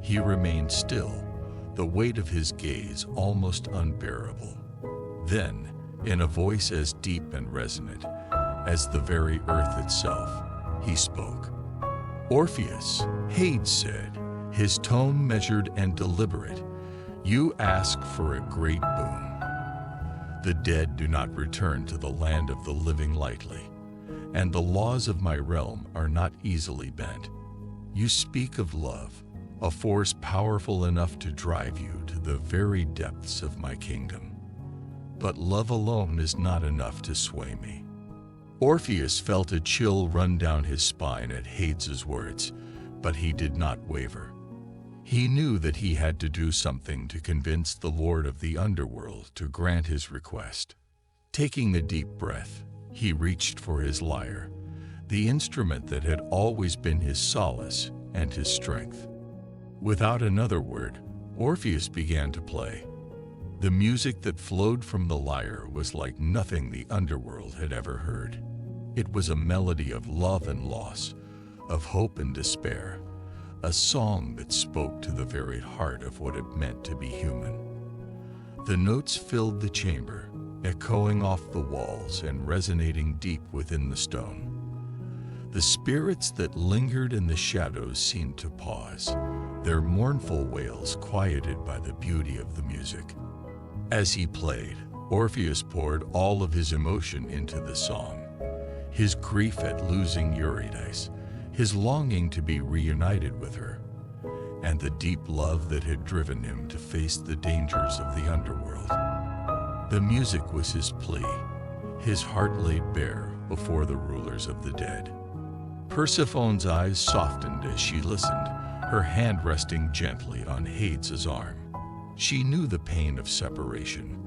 he remained still, the weight of his gaze almost unbearable. Then, in a voice as deep and resonant as the very earth itself, he spoke. "Orpheus," Hades said, his tone measured and deliberate, "you ask for a great boon. The dead do not return to the land of the living lightly, and the laws of my realm are not easily bent. You speak of love, a force powerful enough to drive you to the very depths of my kingdom. But love alone is not enough to sway me." Orpheus felt a chill run down his spine at Hades's words, but he did not waver. He knew that he had to do something to convince the Lord of the Underworld to grant his request. Taking a deep breath, he reached for his lyre, the instrument that had always been his solace and his strength. Without another word, Orpheus began to play. The music that flowed from the lyre was like nothing the underworld had ever heard. It was a melody of love and loss, of hope and despair, a song that spoke to the very heart of what it meant to be human. The notes filled the chamber, echoing off the walls and resonating deep within the stone. The spirits that lingered in the shadows seemed to pause, their mournful wails quieted by the beauty of the music. As he played, Orpheus poured all of his emotion into the song. His grief at losing Eurydice, his longing to be reunited with her, and the deep love that had driven him to face the dangers of the underworld. The music was his plea, his heart laid bare before the rulers of the dead. Persephone's eyes softened as she listened, her hand resting gently on Hades' arm. She knew the pain of separation,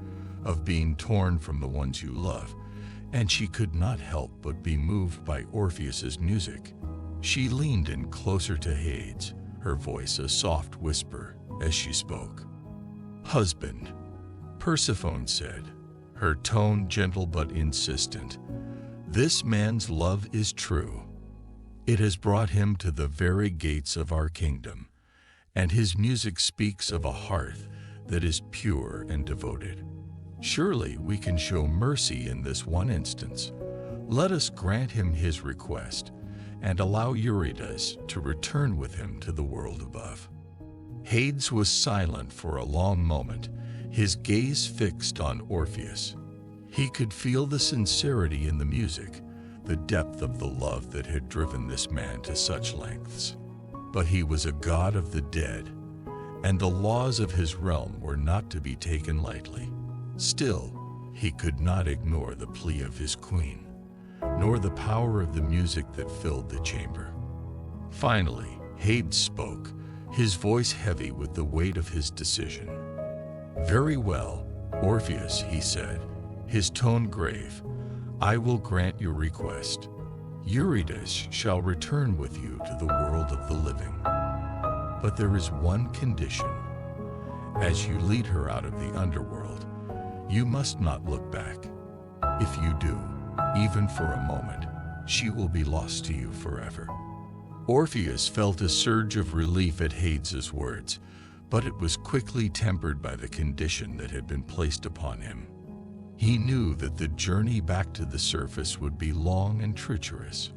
of being torn from the ones you love, and she could not help but be moved by Orpheus's music. She leaned in closer to Hades, her voice a soft whisper as she spoke. "Husband," Persephone said, her tone gentle but insistent, "this man's love is true. It has brought him to the very gates of our kingdom, and his music speaks of a heart that is pure and devoted. Surely we can show mercy in this one instance. Let us grant him his request and allow Eurydice to return with him to the world above." Hades was silent for a long moment, his gaze fixed on Orpheus. He could feel the sincerity in the music, the depth of the love that had driven this man to such lengths. But he was a god of the dead, and the laws of his realm were not to be taken lightly. Still, he could not ignore the plea of his queen, nor the power of the music that filled the chamber. Finally, Hades spoke, his voice heavy with the weight of his decision. "Very well, Orpheus," he said, his tone grave, "I will grant your request. Eurydice shall return with you to the world of the living. But there is one condition. As you lead her out of the underworld, you must not look back. If you do, even for a moment, she will be lost to you forever." Orpheus felt a surge of relief at Hades' words, but it was quickly tempered by the condition that had been placed upon him. He knew that the journey back to the surface would be long and treacherous,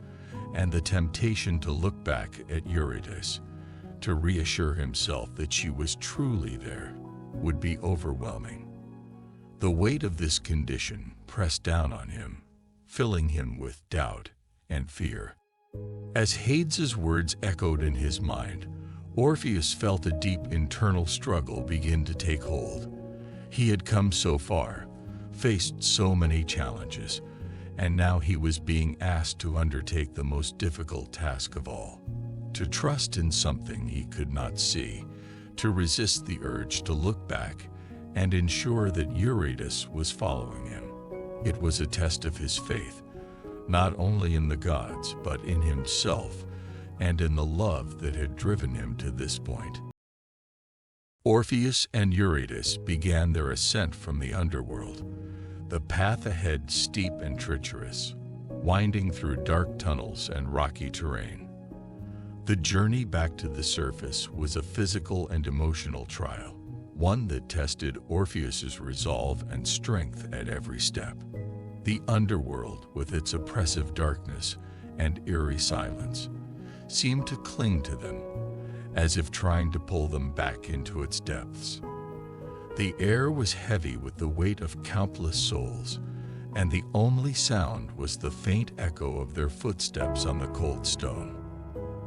and the temptation to look back at Eurydice, to reassure himself that she was truly there, would be overwhelming. The weight of this condition pressed down on him, filling him with doubt and fear. As Hades' words echoed in his mind, Orpheus felt a deep internal struggle begin to take hold. He had come so far, faced so many challenges, and now he was being asked to undertake the most difficult task of all, to trust in something he could not see, to resist the urge to look back and ensure that Eurydice was following him. It was a test of his faith, not only in the gods, but in himself and in the love that had driven him to this point. Orpheus and Eurydice began their ascent from the underworld, the path ahead steep and treacherous, winding through dark tunnels and rocky terrain. The journey back to the surface was a physical and emotional trial, one that tested Orpheus's resolve and strength at every step. The underworld, with its oppressive darkness and eerie silence, seemed to cling to them, as if trying to pull them back into its depths. The air was heavy with the weight of countless souls, and the only sound was the faint echo of their footsteps on the cold stone.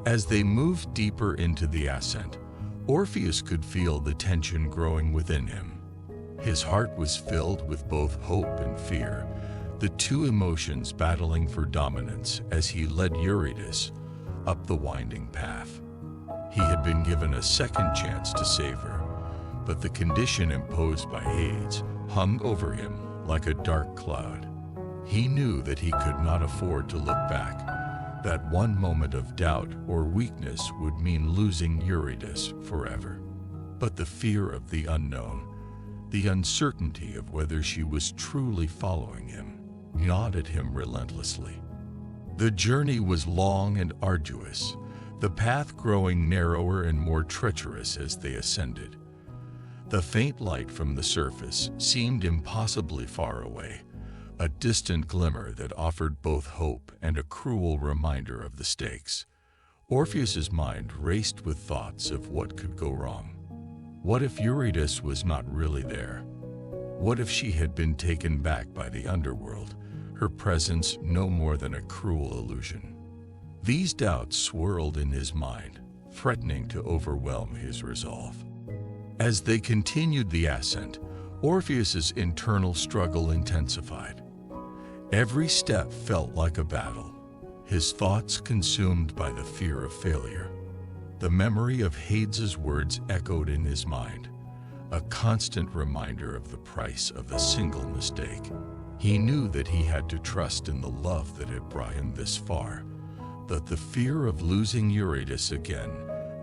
As they moved deeper into the ascent, Orpheus could feel the tension growing within him. His heart was filled with both hope and fear, the two emotions battling for dominance as he led Eurydice up the winding path. He had been given a second chance to save her, but the condition imposed by Hades hung over him like a dark cloud. He knew that he could not afford to look back, That one moment of doubt or weakness would mean losing Eurydice forever. But the fear of the unknown, the uncertainty of whether she was truly following him, gnawed at him relentlessly. The journey was long and arduous, the path growing narrower and more treacherous as they ascended. The faint light from the surface seemed impossibly far away, a distant glimmer that offered both hope and a cruel reminder of the stakes. Orpheus's mind raced with thoughts of what could go wrong. What if Eurydice was not really there? What if she had been taken back by the underworld, her presence no more than a cruel illusion? These doubts swirled in his mind, threatening to overwhelm his resolve. As they continued the ascent, Orpheus's internal struggle intensified. Every step felt like a battle, his thoughts consumed by the fear of failure. The memory of Hades's words echoed in his mind, a constant reminder of the price of a single mistake. He knew that he had to trust in the love that had brought him this far, but the fear of losing Eurydice again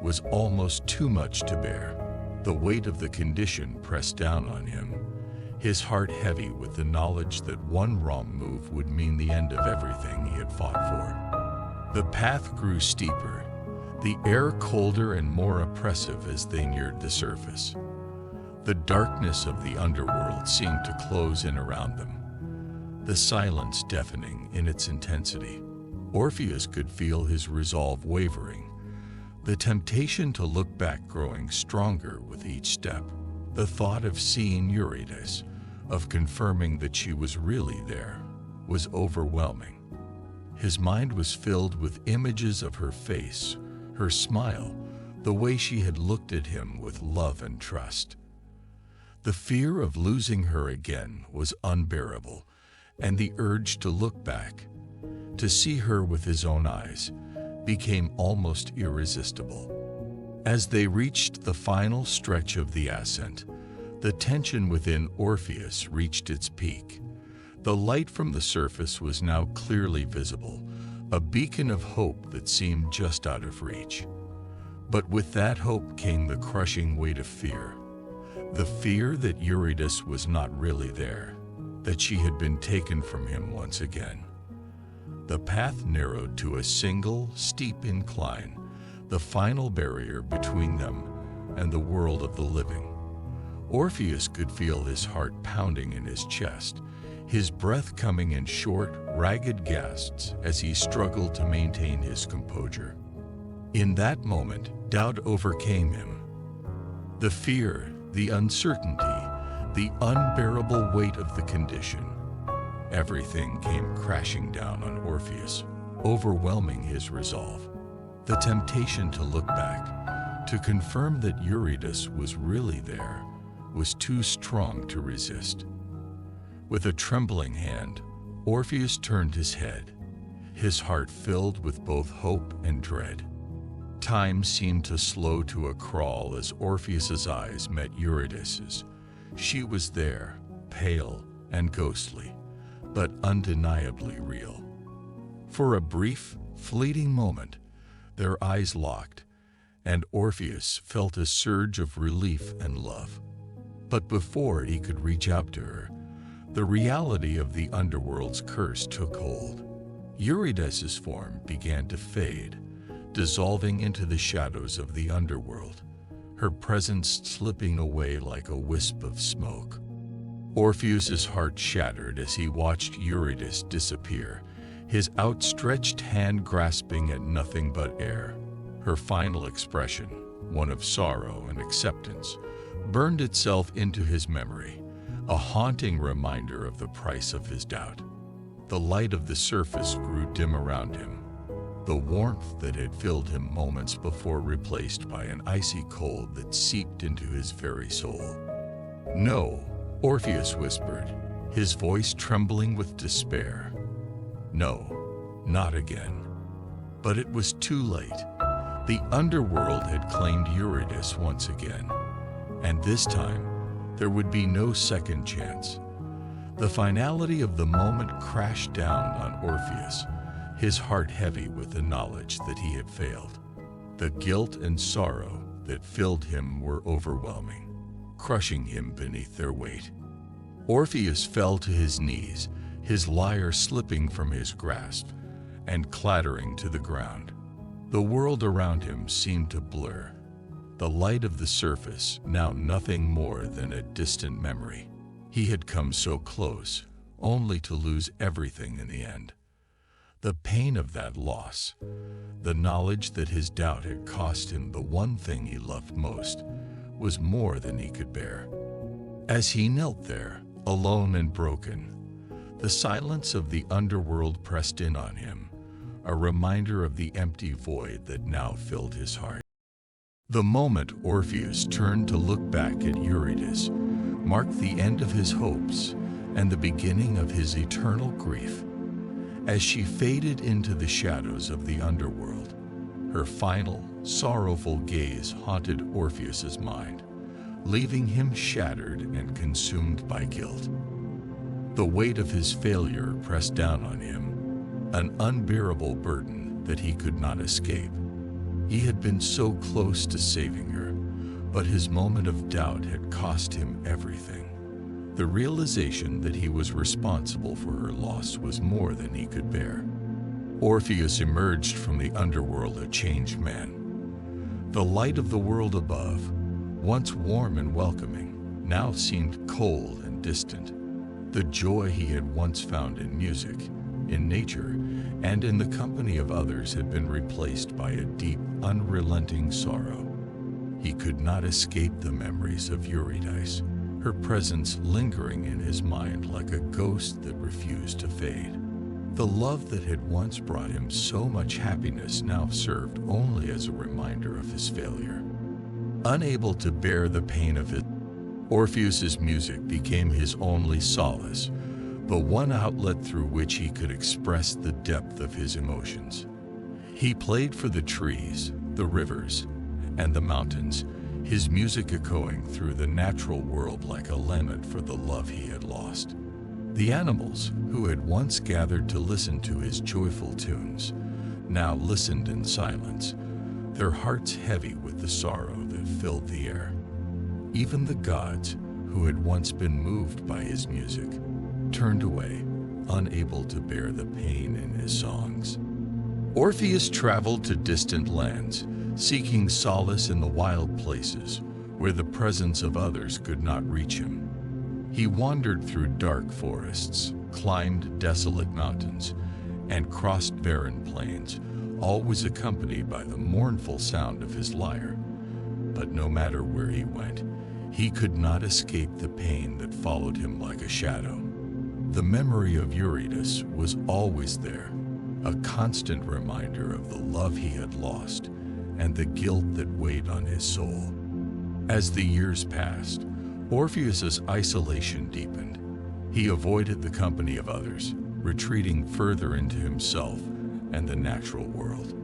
was almost too much to bear. The weight of the condition pressed down on him, his heart heavy with the knowledge that one wrong move would mean the end of everything he had fought for. The path grew steeper, the air colder and more oppressive as they neared the surface. The darkness of the underworld seemed to close in around them, the silence deafening in its intensity. Orpheus could feel his resolve wavering, the temptation to look back growing stronger with each step. The thought of seeing Eurydice, of confirming that she was really there, was overwhelming. His mind was filled with images of her face, her smile, the way she had looked at him with love and trust. The fear of losing her again was unbearable, and the urge to look back, to see her with his own eyes, became almost irresistible. As they reached the final stretch of the ascent, the tension within Orpheus reached its peak. The light from the surface was now clearly visible, a beacon of hope that seemed just out of reach. But with that hope came the crushing weight of fear. The fear that Eurydice was not really there, that she had been taken from him once again. The path narrowed to a single, steep incline, the final barrier between them and the world of the living. Orpheus could feel his heart pounding in his chest, his breath coming in short, ragged gasps as he struggled to maintain his composure. In that moment, doubt overcame him. The fear, the uncertainty, the unbearable weight of the condition. Everything came crashing down on Orpheus, overwhelming his resolve. The temptation to look back, to confirm that Eurydice was really there, was too strong to resist. With a trembling hand, Orpheus turned his head, his heart filled with both hope and dread. Time seemed to slow to a crawl as Orpheus's eyes met Eurydice's. She was there, pale and ghostly, but undeniably real. For a brief, fleeting moment, their eyes locked, and Orpheus felt a surge of relief and love. But before he could reach out to her, the reality of the underworld's curse took hold. Eurydice's form began to fade, dissolving into the shadows of the underworld, her presence slipping away like a wisp of smoke. Orpheus's heart shattered as he watched Eurydice disappear, his outstretched hand grasping at nothing but air. Her final expression, one of sorrow and acceptance, burned itself into his memory, a haunting reminder of the price of his doubt. The light of the surface grew dim around him, the warmth that had filled him moments before replaced by an icy cold that seeped into his very soul. "No," Orpheus whispered, his voice trembling with despair. "No, not again." But it was too late. The underworld had claimed Eurydice once again, and this time there would be no second chance. The finality of the moment crashed down on Orpheus, his heart heavy with the knowledge that he had failed. The guilt and sorrow that filled him were overwhelming, crushing him beneath their weight. Orpheus fell to his knees, his lyre slipping from his grasp and clattering to the ground. The world around him seemed to blur, the light of the surface now nothing more than a distant memory. He had come so close, only to lose everything in the end. The pain of that loss, the knowledge that his doubt had cost him the one thing he loved most, was more than he could bear. As he knelt there, alone and broken, the silence of the underworld pressed in on him, a reminder of the empty void that now filled his heart. The moment Orpheus turned to look back at Eurydice marked the end of his hopes and the beginning of his eternal grief. As she faded into the shadows of the underworld, her final, sorrowful gaze haunted Orpheus's mind, leaving him shattered and consumed by guilt. The weight of his failure pressed down on him, an unbearable burden that he could not escape. He had been so close to saving her, but his moment of doubt had cost him everything. The realization that he was responsible for her loss was more than he could bear. Orpheus emerged from the underworld a changed man. The light of the world above, once warm and welcoming, now seemed cold and distant. The joy he had once found in music, in nature, and in the company of others had been replaced by a deep, unrelenting sorrow. He could not escape the memories of Eurydice, her presence lingering in his mind like a ghost that refused to fade. The love that had once brought him so much happiness now served only as a reminder of his failure. Unable to bear the pain of it, Orpheus's music became his only solace, the one outlet through which he could express the depth of his emotions. He played for the trees, the rivers, and the mountains, his music echoing through the natural world like a lament for the love he had lost. The animals, who had once gathered to listen to his joyful tunes, now listened in silence, their hearts heavy with the sorrow that filled the air. Even the gods, who had once been moved by his music, turned away, unable to bear the pain in his songs. Orpheus traveled to distant lands, seeking solace in the wild places where the presence of others could not reach him. He wandered through dark forests, climbed desolate mountains, and crossed barren plains, always accompanied by the mournful sound of his lyre. But no matter where he went, he could not escape the pain that followed him like a shadow. The memory of Eurydice was always there, a constant reminder of the love he had lost and the guilt that weighed on his soul. As the years passed, Orpheus's isolation deepened. He avoided the company of others, retreating further into himself and the natural world.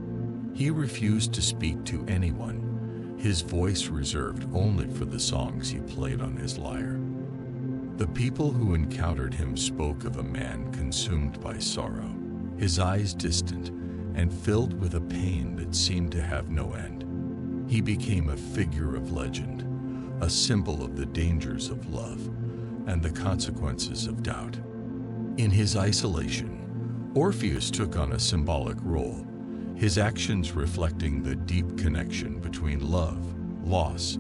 He refused to speak to anyone, his voice reserved only for the songs he played on his lyre. The people who encountered him spoke of a man consumed by sorrow, his eyes distant and filled with a pain that seemed to have no end. He became a figure of legend, a symbol of the dangers of love and the consequences of doubt. In his isolation, Orpheus took on a symbolic role, his actions reflecting the deep connection between love, loss,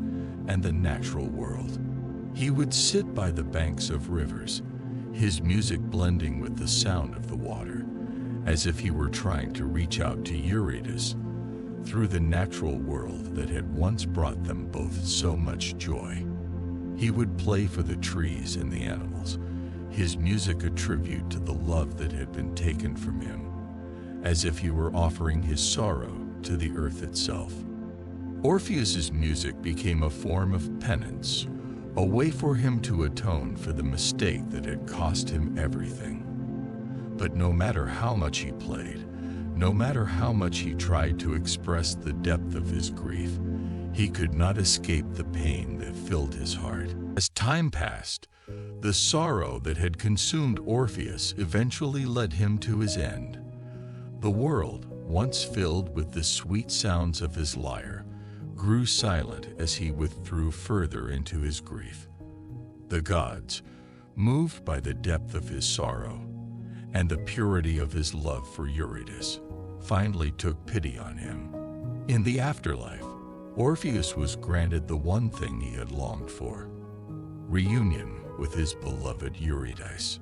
and the natural world. He would sit by the banks of rivers, his music blending with the sound of the water, as if he were trying to reach out to Eurydice through the natural world that had once brought them both so much joy. He would play for the trees and the animals, his music a tribute to the love that had been taken from him, as if he were offering his sorrow to the earth itself. Orpheus's music became a form of penance, a way for him to atone for the mistake that had cost him everything. But no matter how much he played, no matter how much he tried to express the depth of his grief, he could not escape the pain that filled his heart. As time passed, the sorrow that had consumed Orpheus eventually led him to his end. The world, once filled with the sweet sounds of his lyre, grew silent as he withdrew further into his grief. The gods, moved by the depth of his sorrow and the purity of his love for Eurydice, finally took pity on him. In the afterlife, Orpheus was granted the one thing he had longed for: reunion with his beloved Eurydice.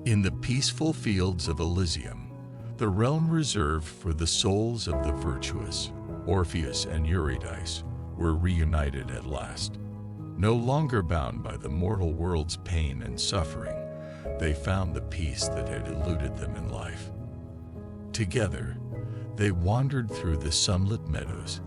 In the peaceful fields of Elysium, the realm reserved for the souls of the virtuous, Orpheus and Eurydice were reunited at last. No longer bound by the mortal world's pain and suffering, they found the peace that had eluded them in life. Together, they wandered through the sunlit meadows,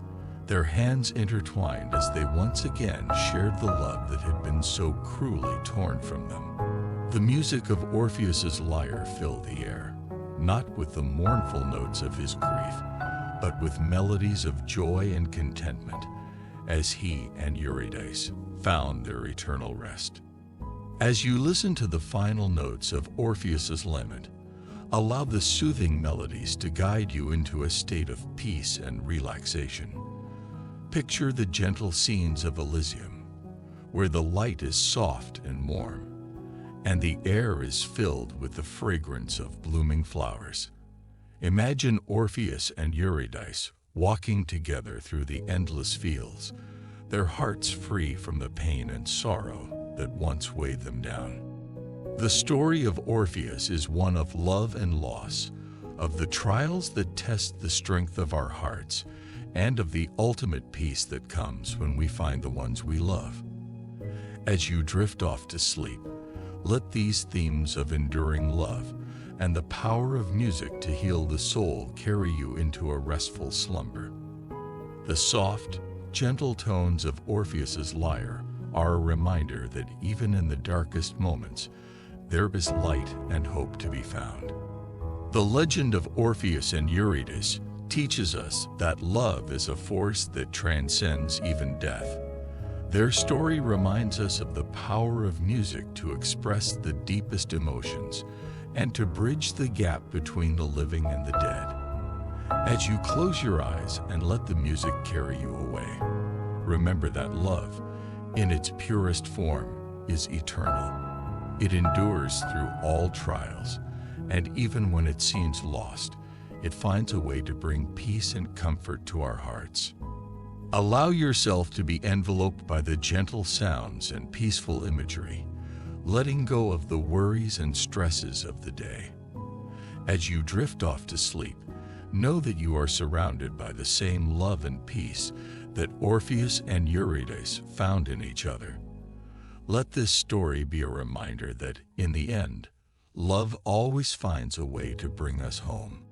their hands intertwined as they once again shared the love that had been so cruelly torn from them. The music of Orpheus's lyre filled the air, not with the mournful notes of his grief, but with melodies of joy and contentment, as he and Eurydice found their eternal rest. As you listen to the final notes of Orpheus's Lament, allow the soothing melodies to guide you into a state of peace and relaxation. Picture the gentle scenes of Elysium, where the light is soft and warm, and the air is filled with the fragrance of blooming flowers. Imagine Orpheus and Eurydice walking together through the endless fields, their hearts free from the pain and sorrow that once weighed them down. The story of Orpheus is one of love and loss, of the trials that test the strength of our hearts, and of the ultimate peace that comes when we find the ones we love. As you drift off to sleep, let these themes of enduring love and the power of music to heal the soul carry you into a restful slumber. The soft, gentle tones of Orpheus's lyre are a reminder that even in the darkest moments, there is light and hope to be found. The legend of Orpheus and Eurydice teaches us that love is a force that transcends even death. Their story reminds us of the power of music to express the deepest emotions and to bridge the gap between the living and the dead. As you close your eyes and let the music carry you away, remember that love, in its purest form, is eternal. It endures through all trials, and even when it seems lost, it finds a way to bring peace and comfort to our hearts. Allow yourself to be enveloped by the gentle sounds and peaceful imagery, letting go of the worries and stresses of the day. As you drift off to sleep, know that you are surrounded by the same love and peace that Orpheus and Eurydice found in each other. Let this story be a reminder that, in the end, love always finds a way to bring us home.